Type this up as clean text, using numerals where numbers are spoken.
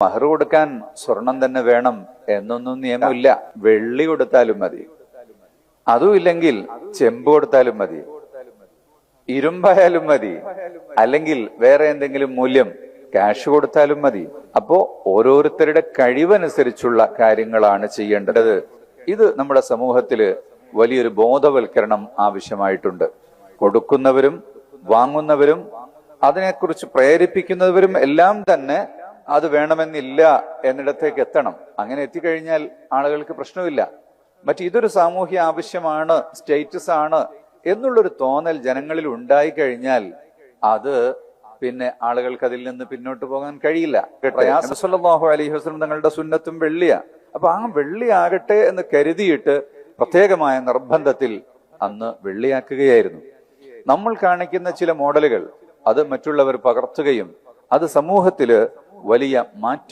മഹർ കൊടുക്കാൻ സ്വർണം തന്നെ വേണം എന്നൊന്നും നിയമമില്ല. വെള്ളി കൊടുത്താലും മതി, അതും ഇല്ലെങ്കിൽ ചെമ്പ് കൊടുത്താലും മതി, ഇരുമ്പായാലും മതി, അല്ലെങ്കിൽ വേറെ എന്തെങ്കിലും മൂല്യം ക്യാഷ് കൊടുത്താലും മതി. അപ്പോ ഓരോരുത്തരുടെ കഴിവനുസരിച്ചുള്ള കാര്യങ്ങളാണ് ചെയ്യേണ്ടത്. ഇത് നമ്മുടെ സമൂഹത്തില് വലിയൊരു ബോധവൽക്കരണം ആവശ്യമായിട്ടുണ്ട്. കൊടുക്കുന്നവരും വാങ്ങുന്നവരും അതിനെക്കുറിച്ച് പ്രേരിപ്പിക്കുന്നവരും എല്ലാം തന്നെ അത് വേണമെന്നില്ല എന്നിടത്തേക്ക് എത്തണം. അങ്ങനെ എത്തിക്കഴിഞ്ഞാൽ ആളുകൾക്ക് പ്രശ്നമില്ല. ഇതൊരു സാമൂഹ്യ ആവശ്യമാണ്, സ്റ്റേറ്റസ് ആണ് എന്നുള്ളൊരു തോന്നൽ ജനങ്ങളിൽ ഉണ്ടായിക്കഴിഞ്ഞാൽ അത് പിന്നെ ആളുകൾക്ക് അതിൽ നിന്ന് പിന്നോട്ട് പോകാൻ കഴിയില്ല. സല്ലല്ലാഹു അലൈഹി വസല്ലം തങ്ങളുടെ സുന്നത്തും വെള്ളിയാ. അപ്പൊ ആ വെള്ളി ആകട്ടെ എന്ന് കരുതിയിട്ട് പ്രത്യേകമായ നിർബന്ധത്തിൽ അന്ന് വെള്ളിയാക്കുകയായിരുന്നു. നമ്മൾ കാണിക്കുന്ന ചില മോഡലുകൾ അത് മറ്റുള്ളവർ പകർത്തുകയും അത് സമൂഹത്തില് വലിയ മാറ്റം